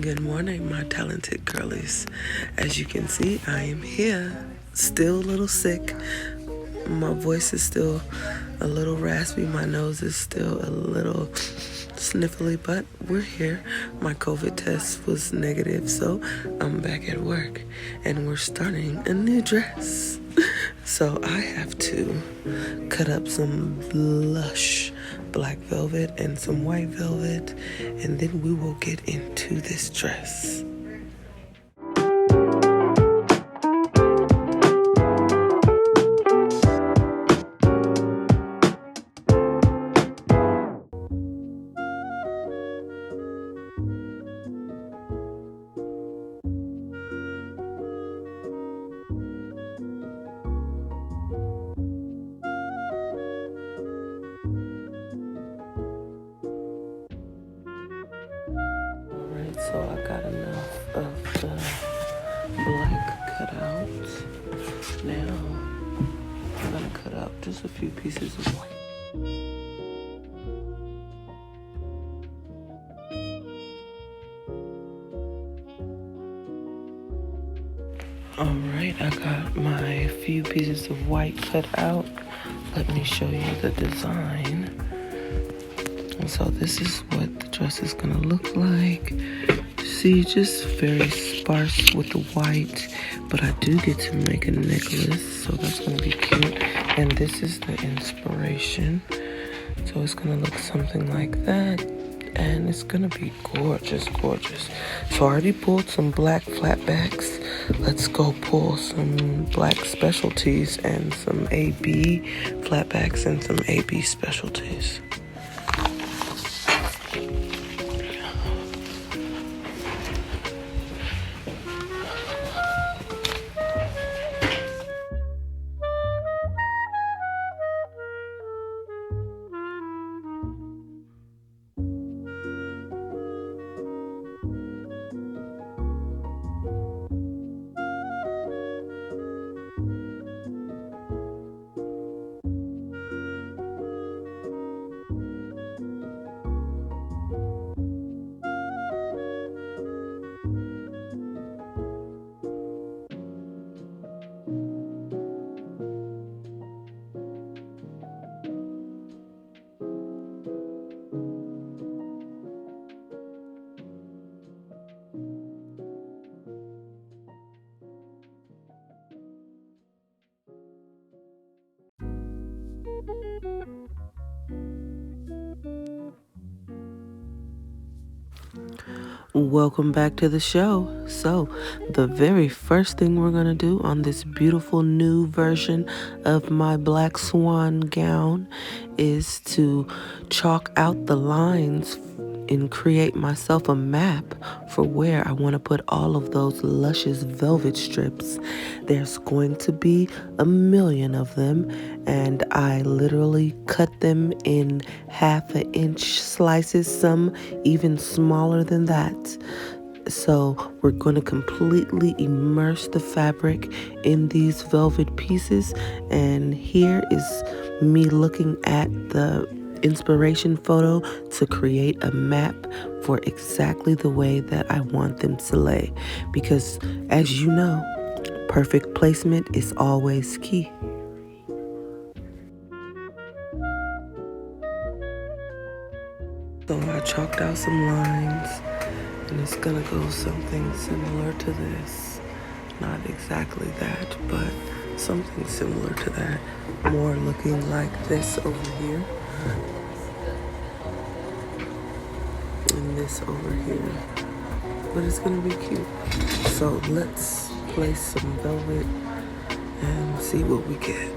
Good morning, my talented girlies. As you can see, I am here, still a little sick. My voice is still a little raspy. My nose is still a little sniffly, but we're here. My COVID test was negative, so I'm back at work, and we're starting a new dress. So I have to cut up some lush black velvet and some white velvet, and then we will get into this dress. So I got enough of the black cut out. Now I'm gonna cut out just a few pieces of white. Alright, I got my few pieces of white cut out. Let me show you the design. And so this is what the dress is gonna look like. See, just very sparse with the white, but I do get to make a necklace, so that's gonna be cute. And this is the inspiration. So it's gonna look something like that, and it's gonna be gorgeous, gorgeous. So I already pulled some black flatbacks. Let's go pull some black specialties and some AB flatbacks and some AB specialties. Welcome back to the show. So, the very first thing we're going to do on this beautiful new version of my black swan gown is to chalk out the lines and create myself a map for where I want to put all of those luscious velvet strips. There's going to be 1 million of them, and I literally cut them in 1/2 inch slices, some even smaller than that. So we're going to completely immerse the fabric in these velvet pieces, and here is me looking at the inspiration photo to create a map for exactly the way that I want them to lay, because as you know, perfect placement is always key. So I chalked out some lines, and it's gonna go something similar to this. Not exactly that, but something similar to that. More looking like this over here. And this over here. But it's gonna be cute. So let's place some velvet and see what we get.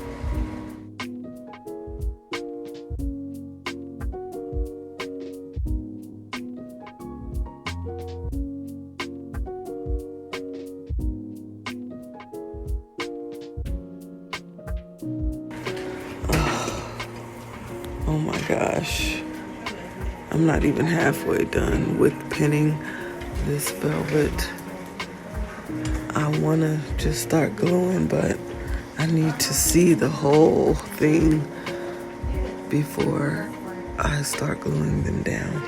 Oh my gosh. I'm not even halfway done with pinning this velvet. I want to just start gluing, but I need to see the whole thing before I start gluing them down.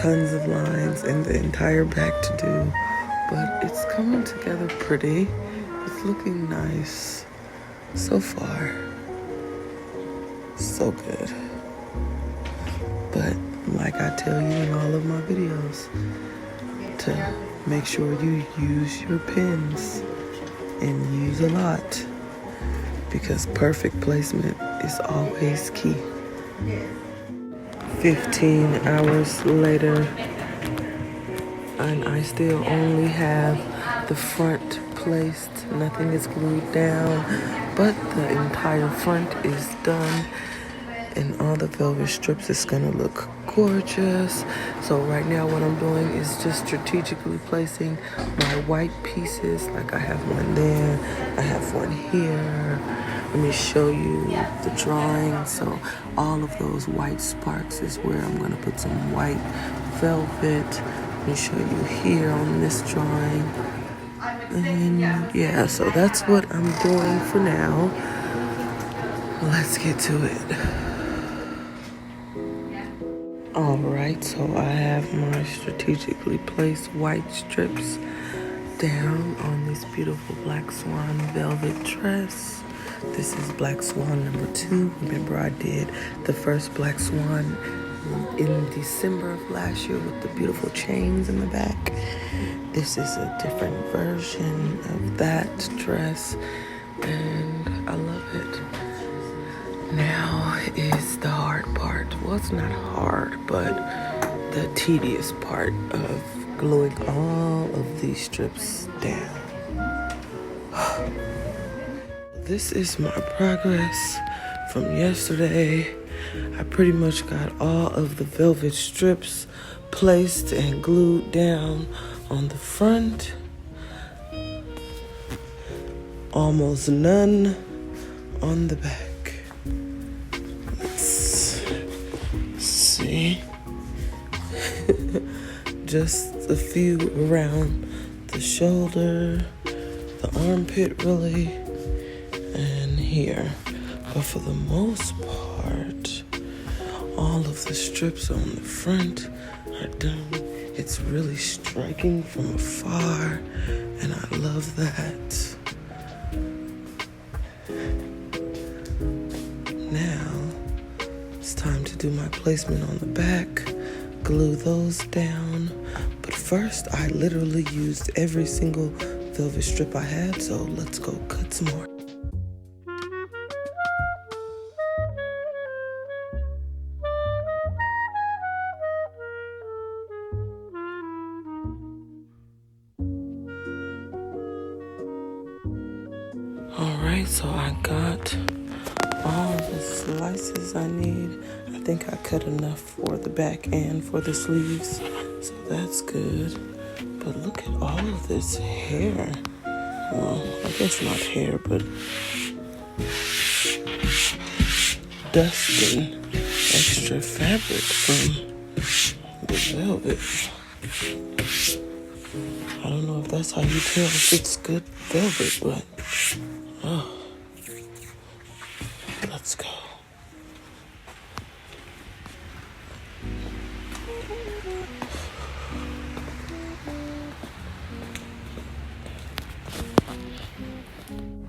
tons of lines and the entire back to do, but it's coming together pretty. It's looking nice so far. So good. But like I tell you in all of my videos, to make sure you use your pins and use a lot, because perfect placement is always key. 15 hours later, and I still only have the front placed. Nothing is glued down, but the entire front is done, and all the velvet strips is gonna look gorgeous. So right now what I'm doing is just strategically placing my white pieces. Like I have one there, I have one here. Let me show you the drawing. So all of those white sparks is where I'm gonna put some white velvet. Let me show you here on this drawing. And yeah, so that's what I'm doing for now. Let's get to it. Alright, so I have my strategically placed white strips down on this beautiful Black Swan velvet dress. This is Black Swan number 2. Remember, I did the first Black Swan in December of last year with the beautiful chains in the back. This is a different version of that dress, and I love it. Now is the hard part. Well, it's not hard, but the tedious part of gluing all of these strips down. This is my progress from yesterday. I pretty much got all of the velvet strips placed and glued down on the front. Almost none on the back. Let's see. Just a few around the shoulder, the armpit really, and here. But for the most part, all of the strips on the front are done. It's really striking from afar, and I love that. Now, it's time to do my placement on the back, glue those down. But first, I literally used every single velvet strip I had, so let's go cut some more. Alright, so I got all the slices I need. I think I cut enough for the back and for the sleeves, so that's good. But look at all of this hair. Well, I guess not hair, but dust and extra fabric from the velvet. I don't know if that's how you tell if it's good velvet, but oh, let's go.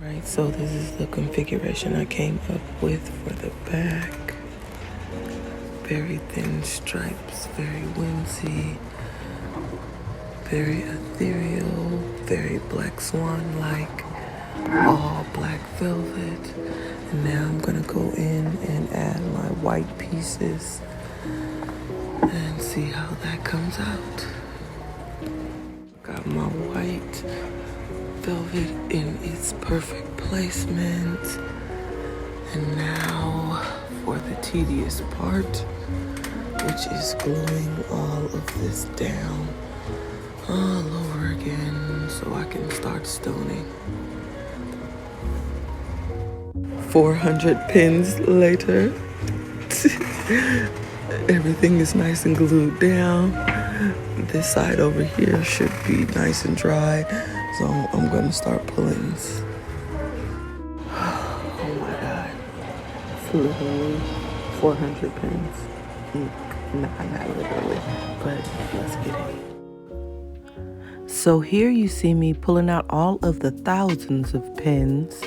Right, so this is the configuration I came up with for the back. Very thin stripes, very whimsy, very ethereal, very Black Swan-like, all black velvet. And now I'm gonna go in and add my white pieces and see how that comes out. Got my white velvet in its perfect placement. And now for the tedious part, which is gluing all of this down all over again so I can start stoning. 400 pins later. Everything is nice and glued down. This side over here should be nice and dry, so I'm gonna start pulling this. Oh my God. It's literally 400 pins. Nah, not literally, but let's get it. So here you see me pulling out all of the thousands of pins,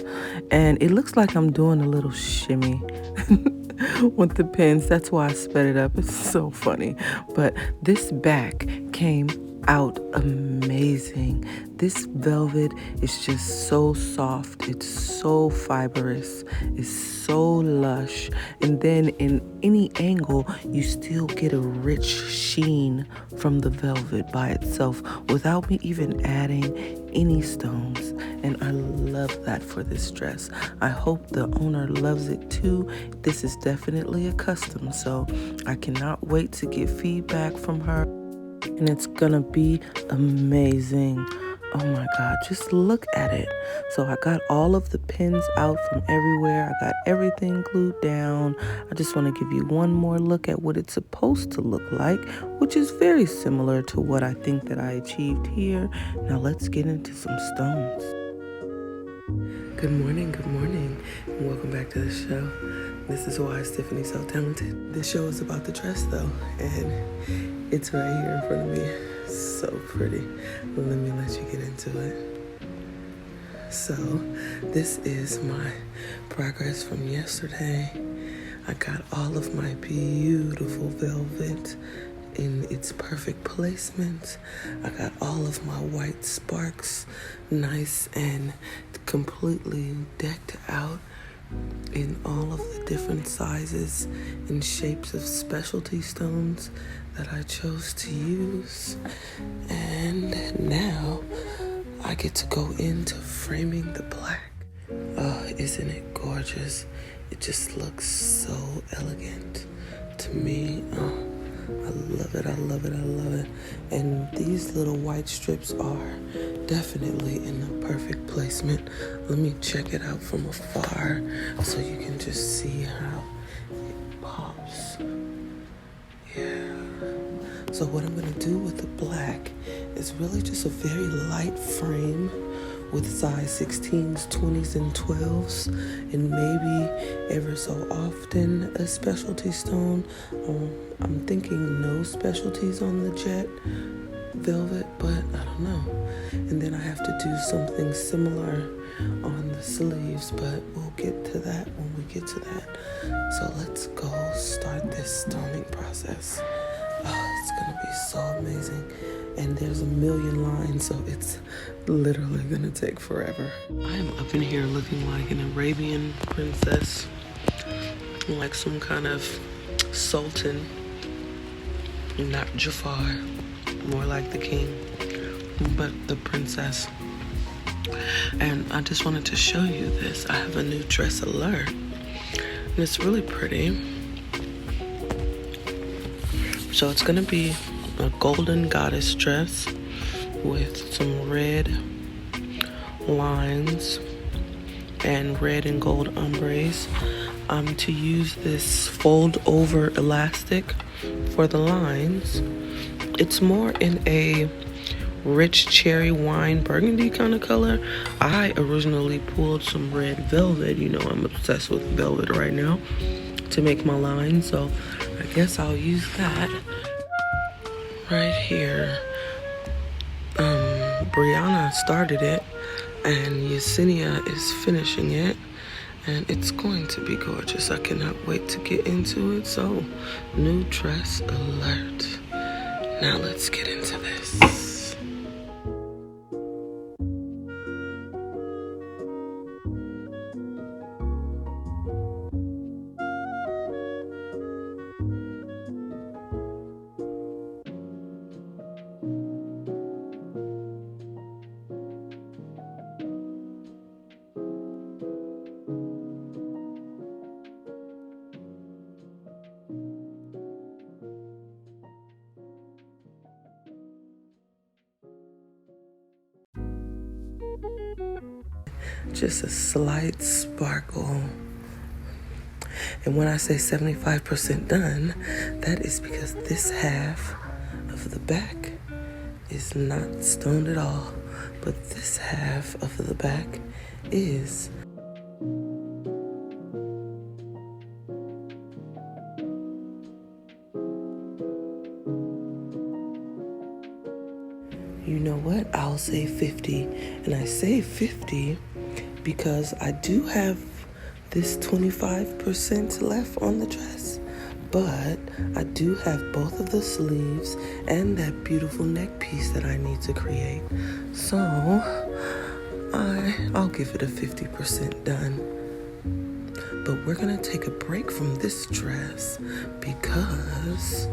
and it looks like I'm doing a little shimmy with the pins. That's why I sped it up. It's so funny. But this back came out amazing. This velvet is just so soft. It's so fibrous. It's so lush. And then in any angle, you still get a rich sheen from the velvet by itself without me even adding any stones. And I love that for this dress. I hope the owner loves it too. This is definitely a custom, so I cannot wait to get feedback from her. And it's gonna be amazing. Oh my God, just look at it. So I got all of the pins out from everywhere. I got everything glued down. I just want to give you one more look at what it's supposed to look like, which is very similar to what I think that I achieved here. Now let's get into some stones. Good morning, and welcome back to the show. This is why is Tiffany so talented. This show is about the dress though, and it's right here in front of me. So pretty. Let me let you get into it. So, this is my progress from yesterday. I got all of my beautiful velvet in its perfect placement. I got all of my white sparks nice and completely decked out in all of the different sizes and shapes of specialty stones that I chose to use. And now I get to go into framing the black. Oh, isn't it gorgeous? It just looks so elegant to me. Oh, I love it, I love it, I love it. And these little white strips are definitely in the perfect placement. Let me check it out from afar so you can just see how it pops. Yeah. So what I'm gonna do with the black is really just a very light frame with size 16s, 20s, and 12s, and maybe ever so often a specialty stone. I'm thinking no specialties on the jet velvet, but I don't know. And then I have to do something similar on the sleeves, but we'll get to that when we get to that. So let's go start this stoning process. Oh, it's gonna be so amazing. And there's a million lines, so it's literally gonna take forever. I am up in here looking like an Arabian princess, like some kind of sultan, not Jafar, more like the king, but the princess. And I just wanted to show you this. I have a new dress alert, and it's really pretty. So it's gonna be a golden goddess dress with some red lines and red and gold ombres. I'm to use this fold over elastic for the lines. It's more in a rich cherry wine burgundy kind of color. I originally pulled some red velvet. You know I'm obsessed with velvet right now to make my line, so I guess I'll use that. Right here, Brianna started it and Yesenia is finishing it, and it's going to be gorgeous. I cannot wait to get into it. So, new dress alert. Now let's get into this. Just a slight sparkle. And when I say 75% done, that is because this half of the back is not stoned at all, but this half of the back is. you know what? I'll say 50. And I say 50 because I do have this 25% left on the dress, but I do have both of the sleeves and that beautiful neck piece that I need to create. So I'll give it a 50% done. But we're gonna take a break from this dress because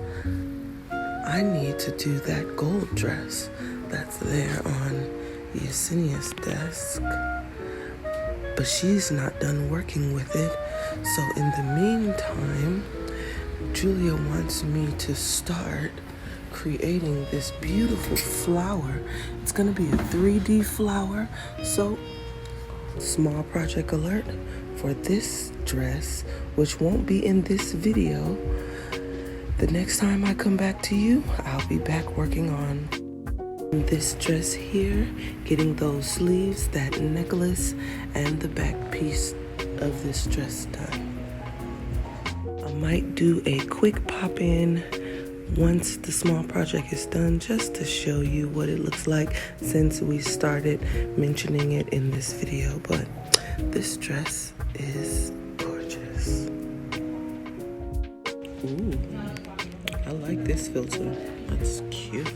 I need to do that gold dress that's there on Yesenia's desk. But she's not done working with it. So in the meantime, Julia wants me to start creating this beautiful flower. It's gonna be a 3D flower. So small project alert for this dress, which won't be in this video. The next time I come back to you, I'll be back working on this dress here, getting those sleeves, that necklace, and the back piece of this dress done. I might do a quick pop in once the small project is done, just to show you what it looks like since we started mentioning it in this video. But this dress is gorgeous. Ooh, I like this filter. That's cute.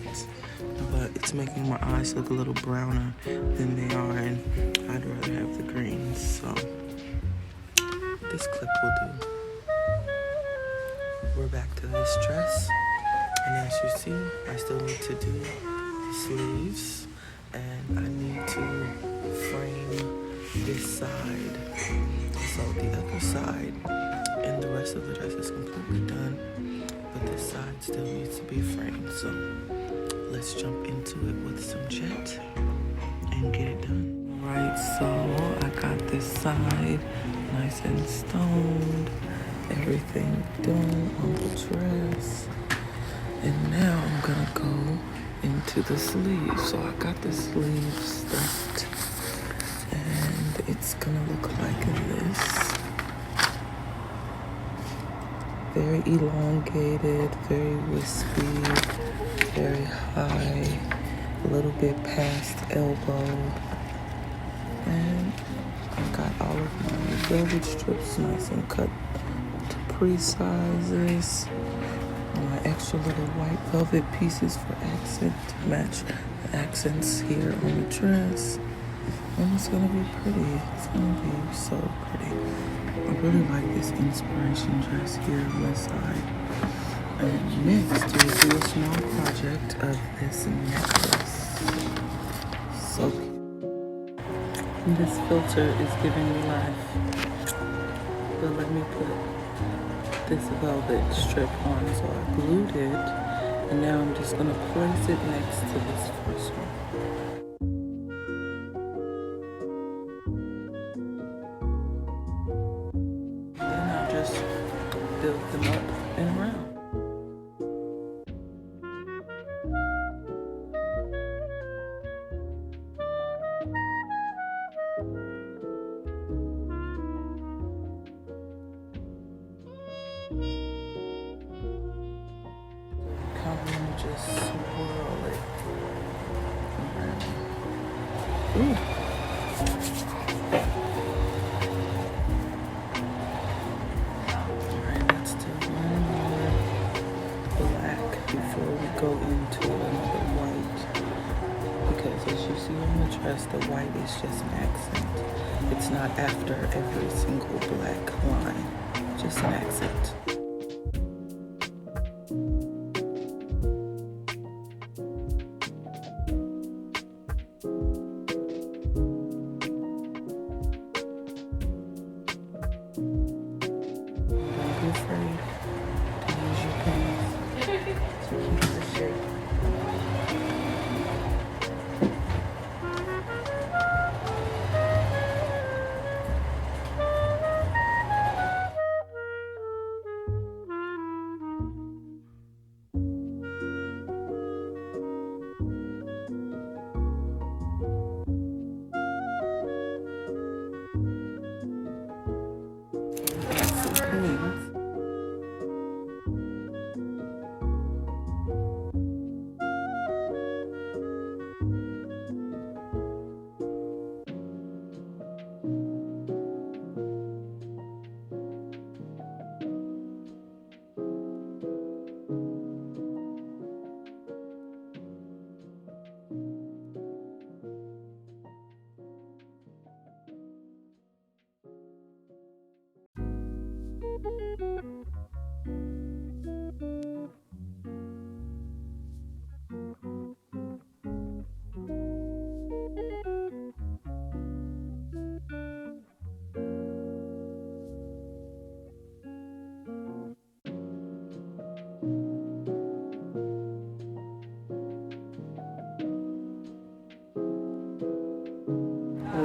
But it's making my eyes look a little browner than they are, and I'd rather have the greens, so this clip will do. We're back to this dress, and as you see, I still need to do the sleeves, and I need to frame this side. So the other side and the rest of the dress is completely done, but this side still needs to be framed, so let's jump into it with some jet and get it done. Alright, so I got this side nice and stoned, everything done on the dress. And now I'm gonna go into the sleeves. So I got the sleeves stuffed, and it's gonna look like this. Very elongated, very wispy, very high, a little bit past elbow. And I got all of my velvet strips nice and cut to pre-sizes. My extra little white velvet pieces for accent to match the accents here on the dress. And it's gonna be pretty. It's gonna be so pretty. I really like this inspiration dress here on this side. And next, we'll do a small project of this necklace. So cute. And this filter is giving me life. But let me put this velvet strip on. So I glued it, and now I'm just gonna place it next to this first one. Then I'll just build them up and around. Just swirl it around. Ooh. Alright, let's do one more black before we go into another white. Because as you see on the dress, the white is just an accent. It's not after every single black line, just an accent. Afraid to use your pens to keep the shape.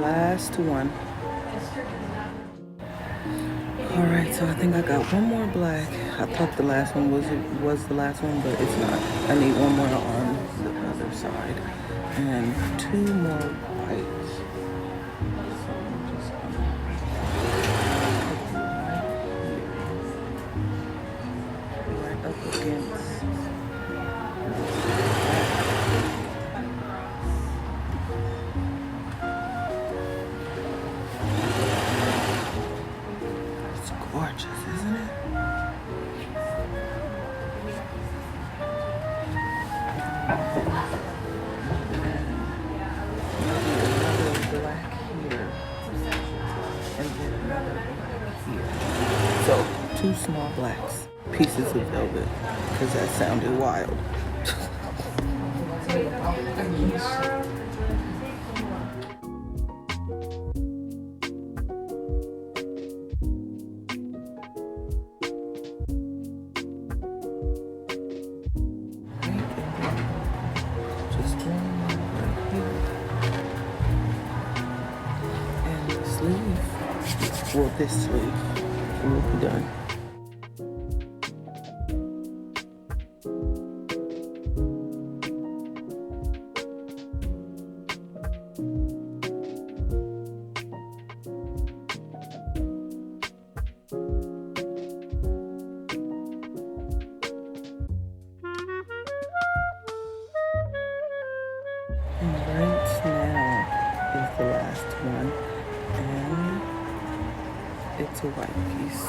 last one. Alright, so I think I got one more black. I thought the last one was the last one, but it's not. I need one more on the other side. And two more whites. So I'm just gonna put right up against. It's gorgeous, isn't it? Black here, and then another black here. So, two small blacks, pieces of velvet, because that sounded wild. Just one right here. And the sleeve, well, this sleeve will be done. And right now is the last one, and it's a white piece.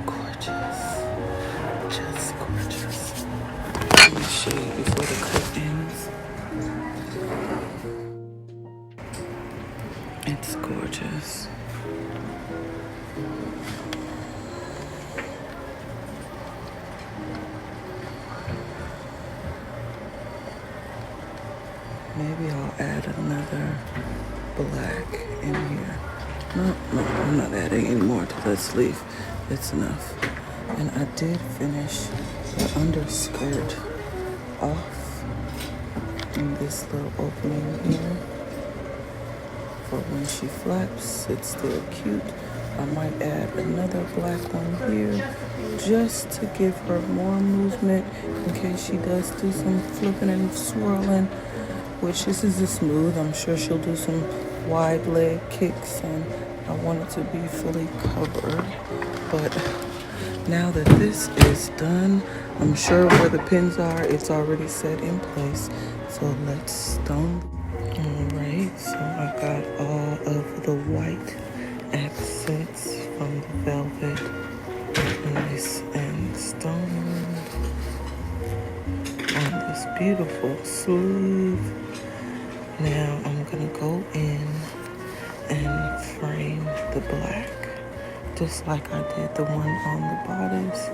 Gorgeous, just gorgeous. Let me show you before the clip ends. It's gorgeous. Maybe I'll add another black in here. No, I'm not adding any more to that sleeve. It's enough. And I did finish the underskirt off in this little opening here. For when she flaps, it's still cute. I might add another black one here just to give her more movement in case she does do some flipping and swirling, which this is a smooth. I'm sure she'll do some wide leg kicks, and I want it to be fully covered. But now that this is done, I'm sure where the pins are, it's already set in place. So let's stone. Alright, so I got all of the white accents from the velvet, nice and stoned on this beautiful sleeve. Now I'm gonna go in and frame the black, just like I did the one on the bodice.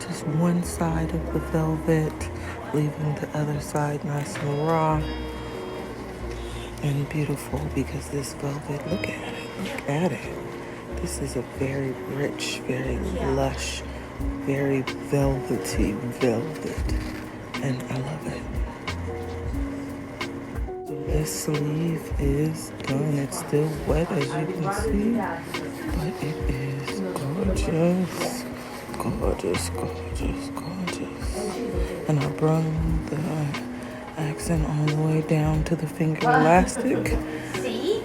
Just one side of the velvet, leaving the other side nice and raw and beautiful, because this velvet, look at it. This is a very rich, very lush, very velvety velvet, and I love it. So this sleeve is done. It's still wet, as you can see, but it is gorgeous, gorgeous, gorgeous, gorgeous. And I brought the accent all the way down to the finger elastic. See?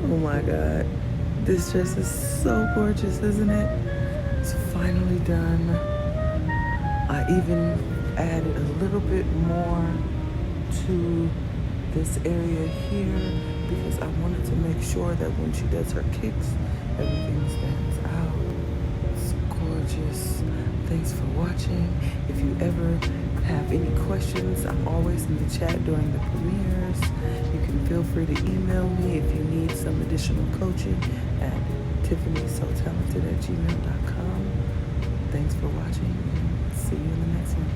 Oh my God. This dress is so gorgeous, isn't it? It's finally done. I even added a little bit more to this area here because I wanted to make sure that when she does her kicks, everything stands out. It's gorgeous. Thanks for watching. If you ever have any questions, I'm always in the chat during the premieres. You can feel free to email me if you need some additional coaching at tiffanysotalented@gmail.com. Thanks for watching and see you in the next one.